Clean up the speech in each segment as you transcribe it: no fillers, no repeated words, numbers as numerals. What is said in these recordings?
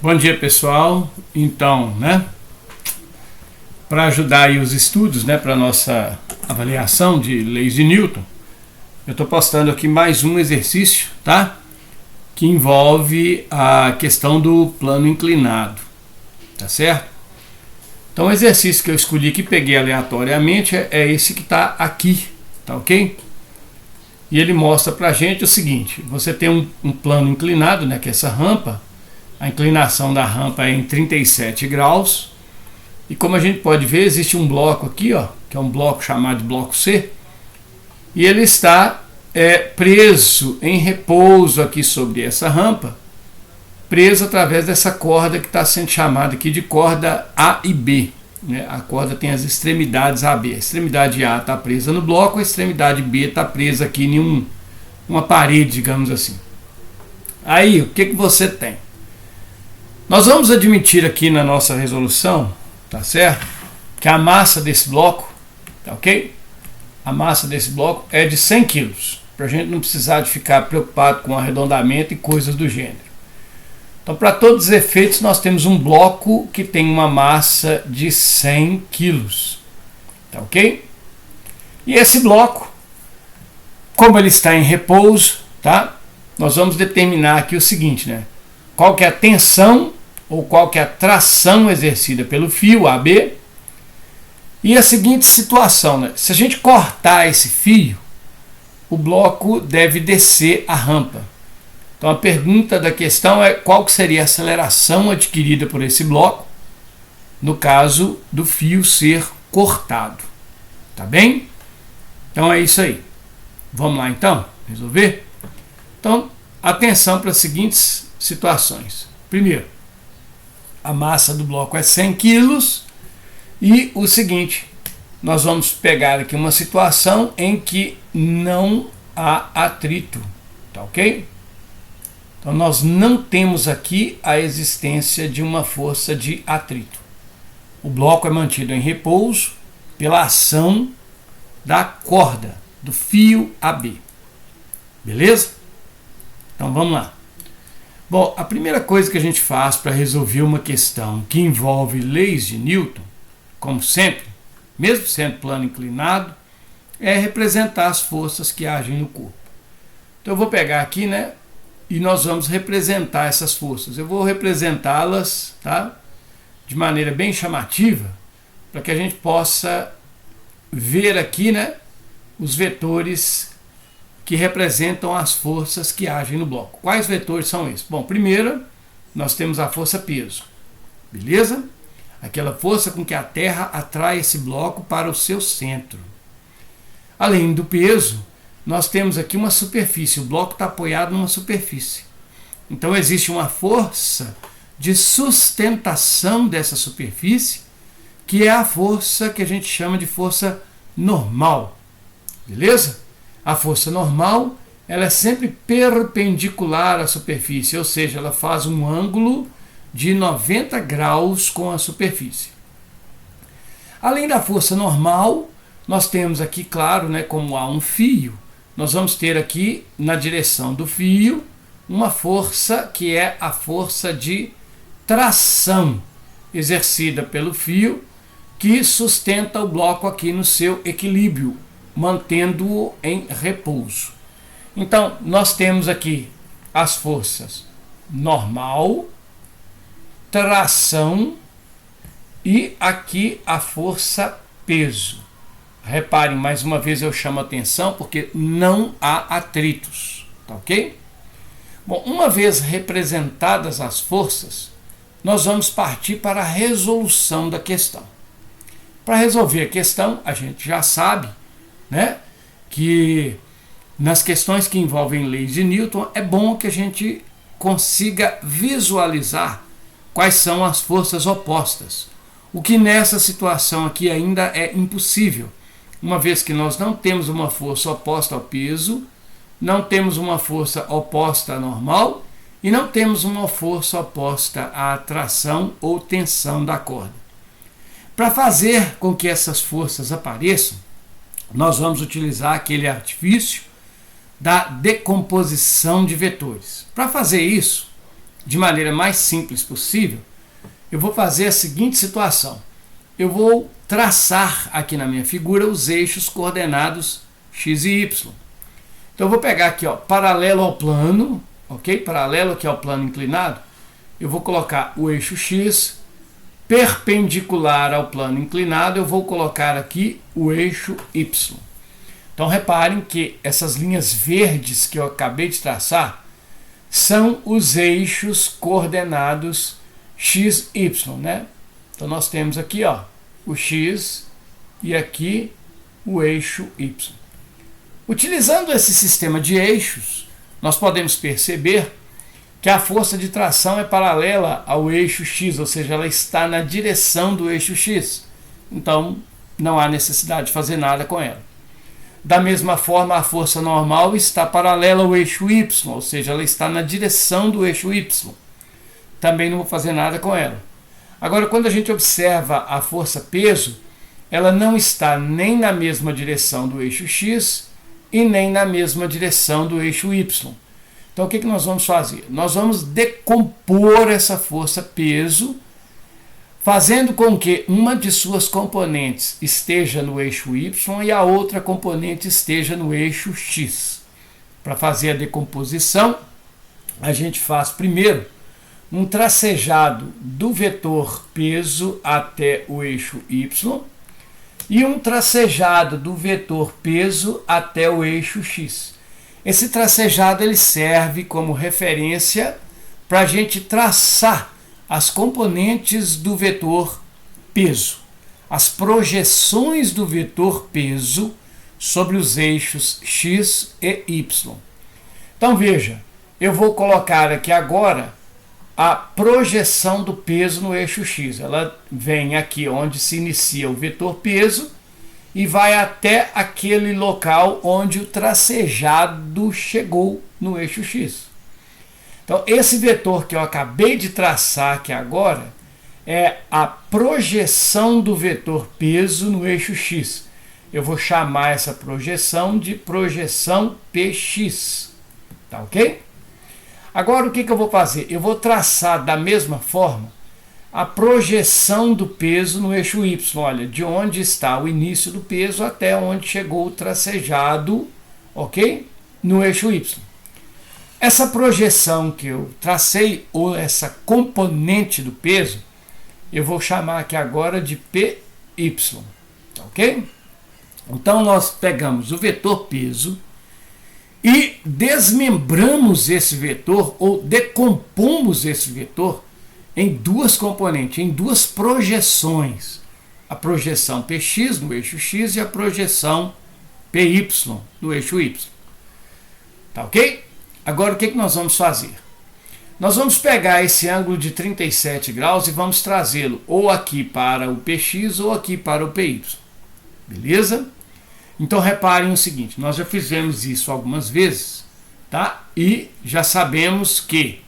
Bom dia, pessoal. Então, para ajudar aí os estudos, para nossa avaliação de leis de Newton, eu estou postando aqui mais um exercício, tá? Que envolve a questão do plano inclinado, tá certo? Então, o exercício que eu escolhi que peguei aleatoriamente é esse que está aqui, tá ok? E ele mostra para a gente o seguinte: você tem um plano inclinado, que é essa rampa. A inclinação da rampa é em 37 graus. E como a gente pode ver, existe um bloco aqui, que é um bloco chamado de bloco C. E ele está preso em repouso aqui sobre essa rampa, preso através dessa corda que está sendo chamada aqui de corda A e B. A corda tem as extremidades A e B. A extremidade A está presa no bloco, a extremidade B está presa aqui em uma parede, digamos assim. Aí, o que você tem? Nós vamos admitir aqui na nossa resolução, tá certo? Que a massa desse bloco, tá ok? A massa desse bloco é de 100 kg, para a gente não precisar de ficar preocupado com arredondamento e coisas do gênero. Então, para todos os efeitos, nós temos um bloco que tem uma massa de 100 kg, tá ok? E esse bloco, como ele está em repouso, tá? Nós vamos determinar aqui o seguinte, qual que é a tensão ou qual que é a tração exercida pelo fio AB. E a seguinte situação, se a gente cortar esse fio, o bloco deve descer a rampa. Então a pergunta da questão é qual que seria a aceleração adquirida por esse bloco no caso do fio ser cortado. Tá bem? Então é isso aí. Vamos lá então resolver? Então, atenção para as seguintes situações. Primeiro, a massa do bloco é 100 kg e o seguinte, nós vamos pegar aqui uma situação em que não há atrito, tá ok? Então nós não temos aqui a existência de uma força de atrito. O bloco é mantido em repouso pela ação da corda, do fio AB. Beleza? Então vamos lá. Bom, a primeira coisa que a gente faz para resolver uma questão que envolve leis de Newton, como sempre, mesmo sendo plano inclinado, é representar as forças que agem no corpo. Então eu vou pegar aqui, e nós vamos representar essas forças. Eu vou representá-las, tá? De maneira bem chamativa, para que a gente possa ver aqui, os vetores que representam as forças que agem no bloco. Quais vetores são esses? Bom, primeiro, nós temos a força peso. Beleza? Aquela força com que a Terra atrai esse bloco para o seu centro. Além do peso, nós temos aqui uma superfície. O bloco está apoiado numa superfície. Então existe uma força de sustentação dessa superfície, que é a força que a gente chama de força normal. Beleza? A força normal, ela é sempre perpendicular à superfície, ou seja, ela faz um ângulo de 90 graus com a superfície. Além da força normal, nós temos aqui, claro, como há um fio, nós vamos ter aqui na direção do fio uma força que é a força de tração exercida pelo fio, que sustenta o bloco aqui no seu equilíbrio, mantendo-o em repouso. Então, nós temos aqui as forças normal, tração e aqui a força peso. Reparem, mais uma vez eu chamo a atenção porque não há atritos, tá ok? Bom, uma vez representadas as forças, nós vamos partir para a resolução da questão. Para resolver a questão, a gente já sabe que nas questões que envolvem leis de Newton é bom que a gente consiga visualizar quais são as forças opostas, o que nessa situação aqui ainda é impossível, uma vez que nós não temos uma força oposta ao peso, não temos uma força oposta à normal e não temos uma força oposta à tração ou tensão da corda. Para fazer com que essas forças apareçam, nós vamos utilizar aquele artifício da decomposição de vetores. Para fazer isso, de maneira mais simples possível, eu vou fazer a seguinte situação. Eu vou traçar aqui na minha figura os eixos coordenados x e y. Então eu vou pegar aqui, ó, paralelo ao plano, ok? Paralelo aqui ao plano inclinado, eu vou colocar o eixo x, perpendicular ao plano inclinado, eu vou colocar aqui o eixo y. Então reparem que essas linhas verdes que eu acabei de traçar são os eixos coordenados x, y, né? Então nós temos aqui, ó, o x e aqui o eixo y. Utilizando esse sistema de eixos, nós podemos perceber que a força de tração é paralela ao eixo x, ou seja, ela está na direção do eixo x. Então não há necessidade de fazer nada com ela. Da mesma forma, a força normal está paralela ao eixo y, ou seja, ela está na direção do eixo y. Também não vou fazer nada com ela. Agora, quando a gente observa a força-peso, ela não está nem na mesma direção do eixo x e nem na mesma direção do eixo y. Então, o que nós vamos fazer? Nós vamos decompor essa força-peso, fazendo com que uma de suas componentes esteja no eixo y e a outra componente esteja no eixo x. Para fazer a decomposição, a gente faz primeiro um tracejado do vetor peso até o eixo y e um tracejado do vetor peso até o eixo x. Esse tracejado ele serve como referência para a gente traçar as componentes do vetor peso, as projeções do vetor peso sobre os eixos x e y. Então veja, eu vou colocar aqui agora a projeção do peso no eixo x. Ela vem aqui onde se inicia o vetor peso e vai até aquele local onde o tracejado chegou no eixo x. Então, esse vetor que eu acabei de traçar aqui agora é a projeção do vetor peso no eixo x. Eu vou chamar essa projeção de projeção px. Tá ok? Agora, o que eu vou fazer? Eu vou traçar da mesma forma a projeção do peso no eixo y. Olha, de onde está o início do peso até onde chegou o tracejado, ok? No eixo y. Essa projeção que eu tracei, ou essa componente do peso, eu vou chamar aqui agora de py, ok? Então, nós pegamos o vetor peso e desmembramos esse vetor, ou decompomos esse vetor, em duas componentes, em duas projeções. A projeção px no eixo x e a projeção py no eixo y. Tá ok? Agora, o que nós vamos fazer? Nós vamos pegar esse ângulo de 37 graus e vamos trazê-lo ou aqui para o px ou aqui para o py. Beleza? Então, reparem o seguinte, nós já fizemos isso algumas vezes, tá? E já sabemos que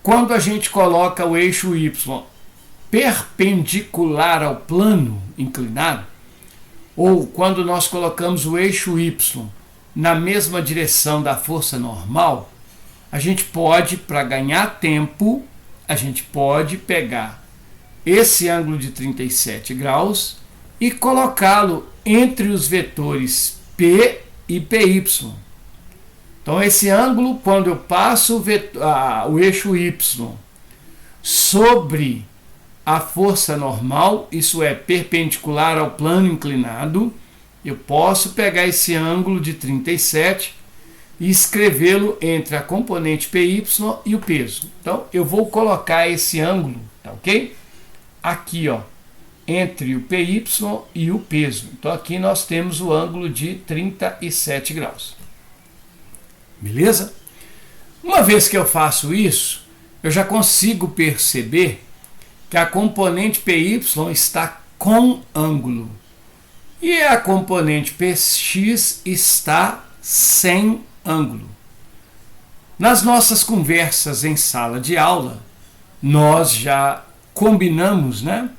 quando a gente coloca o eixo y perpendicular ao plano inclinado, ou quando nós colocamos o eixo y na mesma direção da força normal, a gente pode, para ganhar tempo, a gente pode pegar esse ângulo de 37 graus e colocá-lo entre os vetores P e PY. Então, esse ângulo, quando eu passo o eixo Y sobre a força normal, isso é, perpendicular ao plano inclinado, eu posso pegar esse ângulo de 37 e escrevê-lo entre a componente PY e o peso. Então, eu vou colocar esse ângulo, tá ok? Aqui, ó, entre o PY e o peso. Então, aqui nós temos o ângulo de 37 graus. Beleza? Uma vez que eu faço isso, eu já consigo perceber que a componente PY está com ângulo e a componente PX está sem ângulo. Nas nossas conversas em sala de aula, nós já combinamos, né,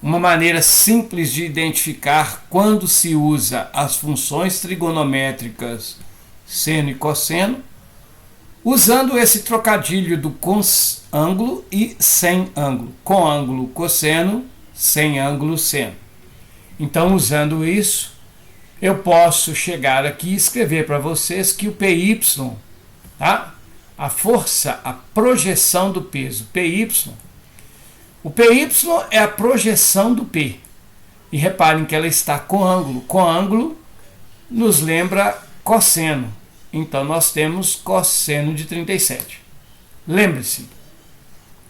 uma maneira simples de identificar quando se usa as funções trigonométricas seno e cosseno usando esse trocadilho do com ângulo e sem ângulo. Com ângulo cosseno, sem ângulo seno. Então, usando isso, eu posso chegar aqui e escrever para vocês que o PY, tá? A força, a projeção do peso PY, o PY é a projeção do P. E reparem que ela está com ângulo. Com ângulo nos lembra cosseno. Então, nós temos cosseno de 37. Lembre-se,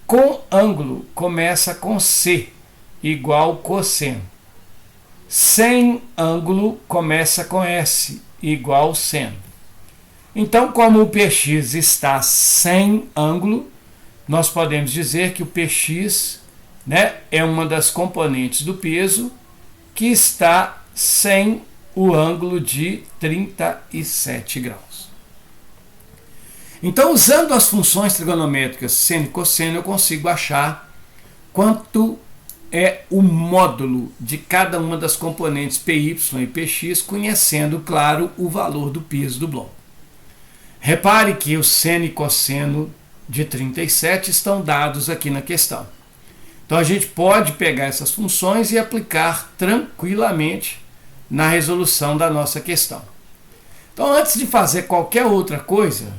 com ângulo começa com C, igual cosseno. Sem ângulo começa com S, igual seno. Então, como o PX está sem ângulo, nós podemos dizer que o PX, né, é uma das componentes do peso que está sem o ângulo de 37 graus. Então, usando as funções trigonométricas seno e cosseno, eu consigo achar quanto é o módulo de cada uma das componentes PY e PX, conhecendo, claro, o valor do peso do bloco. Repare que o seno e cosseno de 37 estão dados aqui na questão. Então, a gente pode pegar essas funções e aplicar tranquilamente na resolução da nossa questão. Então, antes de fazer qualquer outra coisa,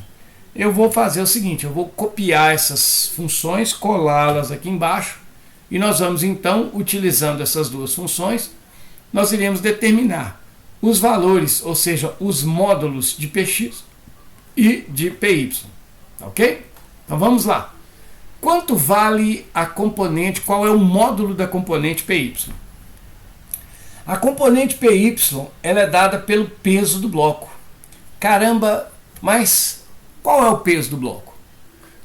eu vou fazer o seguinte, eu vou copiar essas funções, colá-las aqui embaixo, e nós vamos então, utilizando essas duas funções, nós iremos determinar os valores, ou seja, os módulos de PX e de PY, ok? Então vamos lá. Quanto vale a componente, qual é o módulo da componente PY? A componente PY, ela é dada pelo peso do bloco. Caramba, mas qual é o peso do bloco?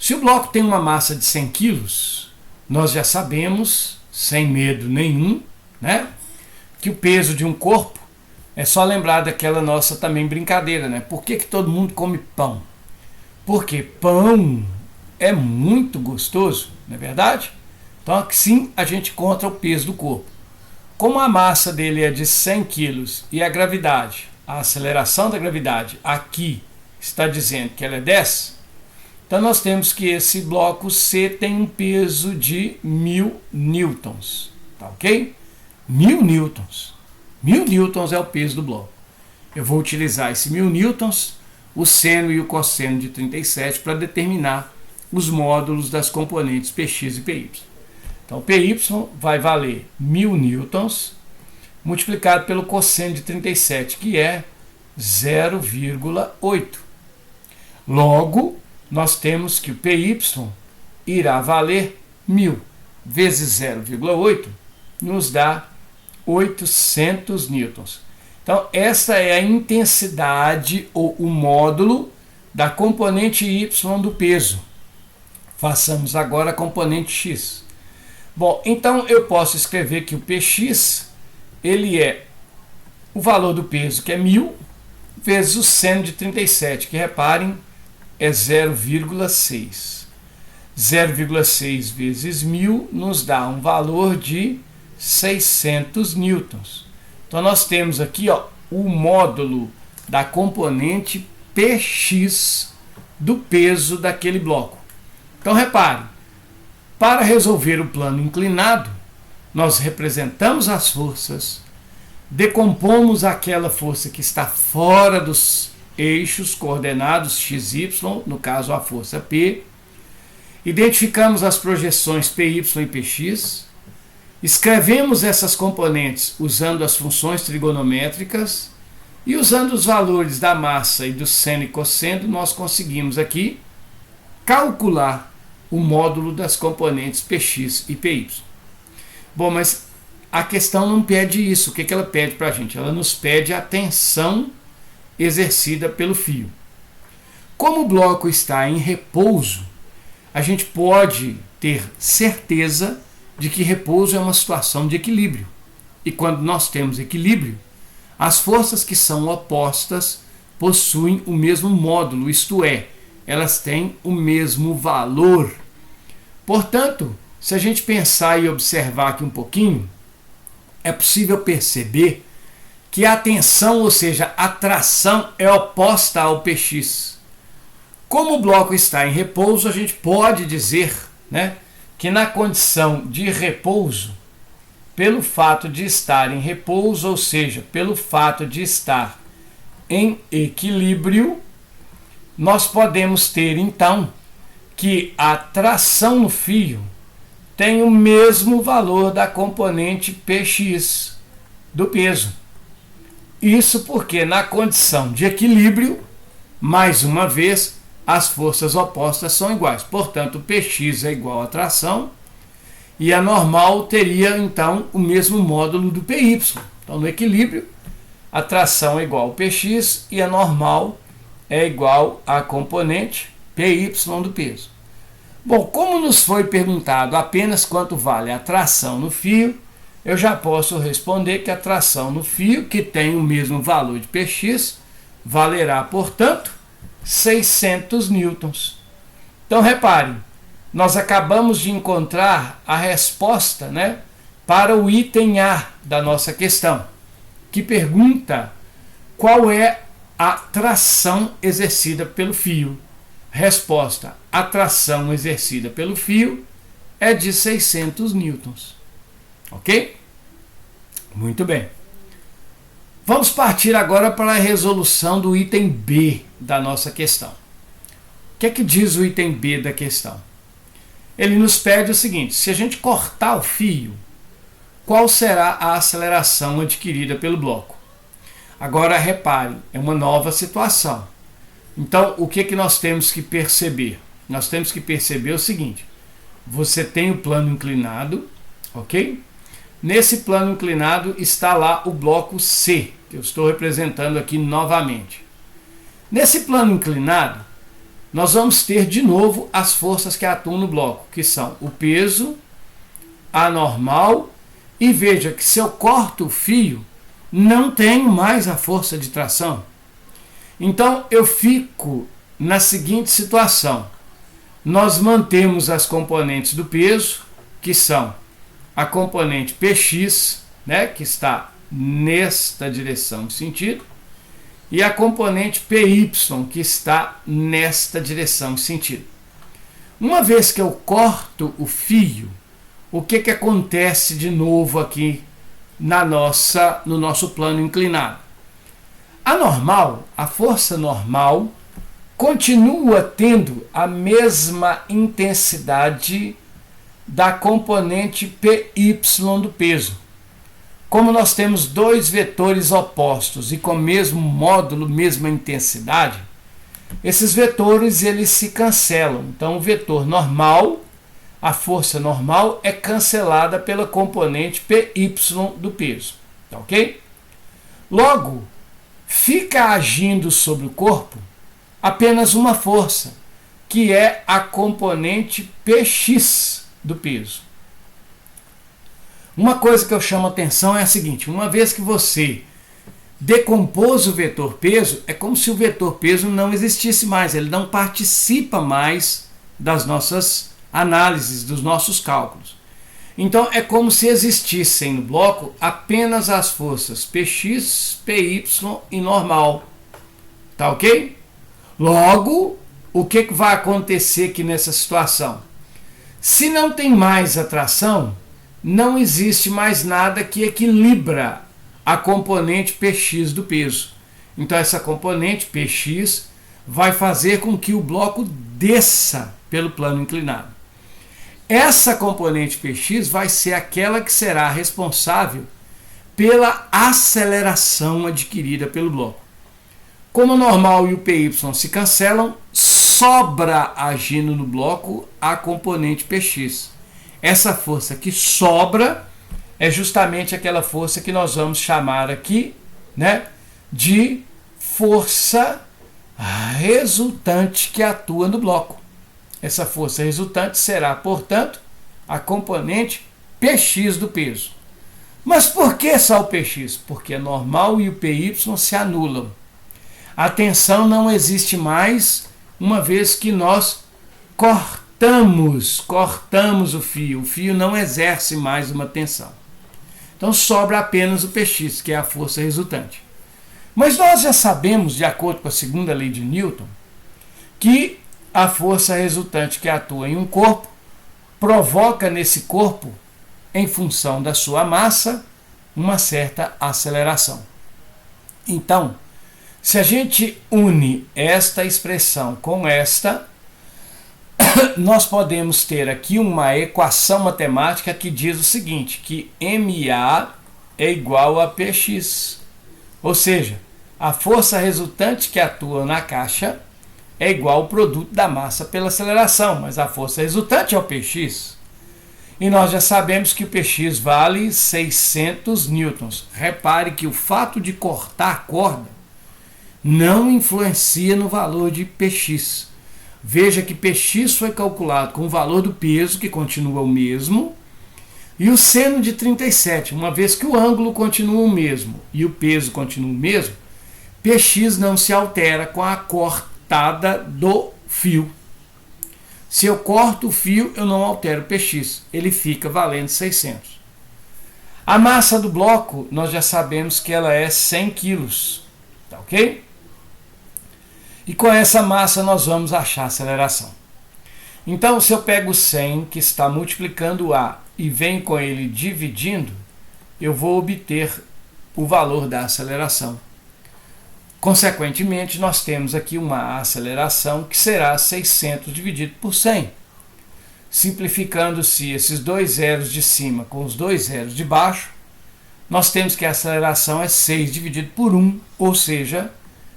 Se o bloco tem uma massa de 100 kg, nós já sabemos, sem medo nenhum, né, que o peso de um corpo, é só lembrar daquela nossa também brincadeira, né? Por que todo mundo come pão? Porque pão é muito gostoso, não é verdade? Então, assim a gente encontra o peso do corpo. Como a massa dele é de 100 kg e a gravidade, a aceleração da gravidade aqui está dizendo que ela é 10, então nós temos que esse bloco C tem um peso de 1000 newtons, tá ok? 1000 newtons. 1000 newtons é o peso do bloco. Eu vou utilizar esse 1000 newtons, o seno e o cosseno de 37 para determinar os módulos das componentes PX e PY. Então, PY vai valer 1000 newtons multiplicado pelo cosseno de 37, que é 0,8. Logo, nós temos que o PY irá valer 1000 vezes 0,8, nos dá 800 newtons. Então, essa é a intensidade ou o módulo da componente Y do peso. Façamos agora a componente X. Bom, então eu posso escrever que o PX, ele é o valor do peso, que é 1000, vezes o seno de 37, que reparem, é 0,6. 0,6 vezes 1000 nos dá um valor de 600 newtons. Então, nós temos aqui, ó, o módulo da componente PX do peso daquele bloco. Então, repare, para resolver o plano inclinado, nós representamos as forças, decompomos aquela força que está fora dos eixos coordenados x, y, no caso a força P, identificamos as projeções PY e PX, escrevemos essas componentes usando as funções trigonométricas e usando os valores da massa e do seno e cosseno, nós conseguimos aqui calcular o módulo das componentes PX e PY. Bom, mas a questão não pede isso. O que ela pede para a gente? Ela nos pede a tensão exercida pelo fio. Como o bloco está em repouso, a gente pode ter certeza de que repouso é uma situação de equilíbrio. E quando nós temos equilíbrio, as forças que são opostas possuem o mesmo módulo, isto é, elas têm o mesmo valor. Portanto, se a gente pensar e observar aqui um pouquinho, é possível perceber que a tensão, ou seja, a tração, é oposta ao PX. Como o bloco está em repouso, a gente pode dizer, né, que na condição de repouso, pelo fato de estar em repouso, ou seja, pelo fato de estar em equilíbrio, nós podemos ter então que a tração no fio tem o mesmo valor da componente Px do peso. Isso porque na condição de equilíbrio, mais uma vez, as forças opostas são iguais. Portanto, o Px é igual à tração e a normal teria então o mesmo módulo do Py. Então, no equilíbrio, a tração é igual ao Px e a normal é igual à componente Py do peso. Bom, como nos foi perguntado apenas quanto vale a tração no fio, eu já posso responder que a tração no fio, que tem o mesmo valor de Px, valerá, portanto, 600 newtons. Então, reparem, nós acabamos de encontrar a resposta, né, para o item A da nossa questão, que pergunta qual é a tração exercida pelo fio. Resposta: a tração exercida pelo fio é de 600 newtons. Ok? Muito bem. Vamos partir agora para a resolução do item B da nossa questão. O que é que diz o item B da questão? Ele nos pede o seguinte: se a gente cortar o fio, qual será a aceleração adquirida pelo bloco? Agora, reparem, é uma nova situação. Então, o que nós temos que perceber? Nós temos que perceber o seguinte: você tem o plano inclinado, ok? Nesse plano inclinado está lá o bloco C, que eu estou representando aqui novamente. Nesse plano inclinado, nós vamos ter de novo as forças que atuam no bloco, que são o peso, a normal, e veja que se eu corto o fio, não tenho mais a força de tração. Então eu fico na seguinte situação: nós mantemos as componentes do peso, que são a componente Px, né, que está nesta direção de sentido, e a componente Py, que está nesta direção de sentido. Uma vez que eu corto o fio, o que acontece de novo aqui no nosso plano inclinado? A normal, a força normal, continua tendo a mesma intensidade da componente Py do peso. Como nós temos dois vetores opostos e com o mesmo módulo, mesma intensidade, esses vetores eles se cancelam. Então o vetor normal, a força normal, é cancelada pela componente Py do peso. Tá ok? Logo, fica agindo sobre o corpo apenas uma força, que é a componente Px do peso. Uma coisa que eu chamo a atenção é a seguinte: uma vez que você decompôs o vetor peso, é como se o vetor peso não existisse mais, ele não participa mais das nossas análises, dos nossos cálculos. Então é como se existissem no bloco apenas as forças Px, Py e normal. Tá ok? Logo, o que vai acontecer aqui nessa situação? Se não tem mais atração, não existe mais nada que equilibra a componente Px do peso. Então essa componente Px vai fazer com que o bloco desça pelo plano inclinado. Essa componente Px vai ser aquela que será responsável pela aceleração adquirida pelo bloco. Como o normal e o Py se cancelam, sobra agindo no bloco a componente Px. Essa força que sobra é justamente aquela força que nós vamos chamar aqui, né, de força resultante que atua no bloco. Essa força resultante será, portanto, a componente Px do peso. Mas por que só o Px? Porque a normal e o Py se anulam. A tensão não existe mais, uma vez que nós cortamos o fio não exerce mais uma tensão. Então sobra apenas o Px, que é a força resultante. Mas nós já sabemos, de acordo com a segunda lei de Newton, que a força resultante que atua em um corpo provoca nesse corpo, em função da sua massa, uma certa aceleração. Então, se a gente une esta expressão com esta, nós podemos ter aqui uma equação matemática que diz o seguinte, que MA é igual a PX. Ou seja, a força resultante que atua na caixa é igual ao produto da massa pela aceleração, mas a força resultante é o Px. E nós já sabemos que o Px vale 600 newtons. Repare que o fato de cortar a corda não influencia no valor de Px. Veja que Px foi calculado com o valor do peso, que continua o mesmo, e o seno de 37, uma vez que o ângulo continua o mesmo e o peso continua o mesmo, Px não se altera com a cortada do fio. Se eu corto o fio, eu não altero o Px, ele fica valendo 600. A massa do bloco, nós já sabemos que ela é 100 kg, tá ok? E com essa massa nós vamos achar a aceleração. Então, se eu pego 100, que está multiplicando A, e venho com ele dividindo, eu vou obter o valor da aceleração. Consequentemente, nós temos aqui uma aceleração que será 600 dividido por 100. Simplificando-se esses dois zeros de cima com os dois zeros de baixo, nós temos que a aceleração é 6 dividido por 1, ou seja,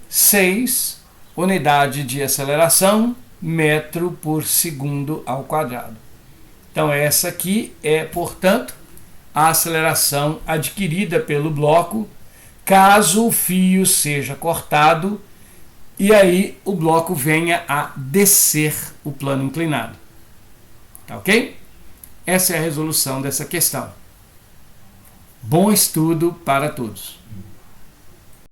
6 unidade de aceleração, metro por segundo ao quadrado. Então essa aqui é, portanto, a aceleração adquirida pelo bloco caso o fio seja cortado e aí o bloco venha a descer o plano inclinado. Tá ok? Essa é a resolução dessa questão. Bom estudo para todos.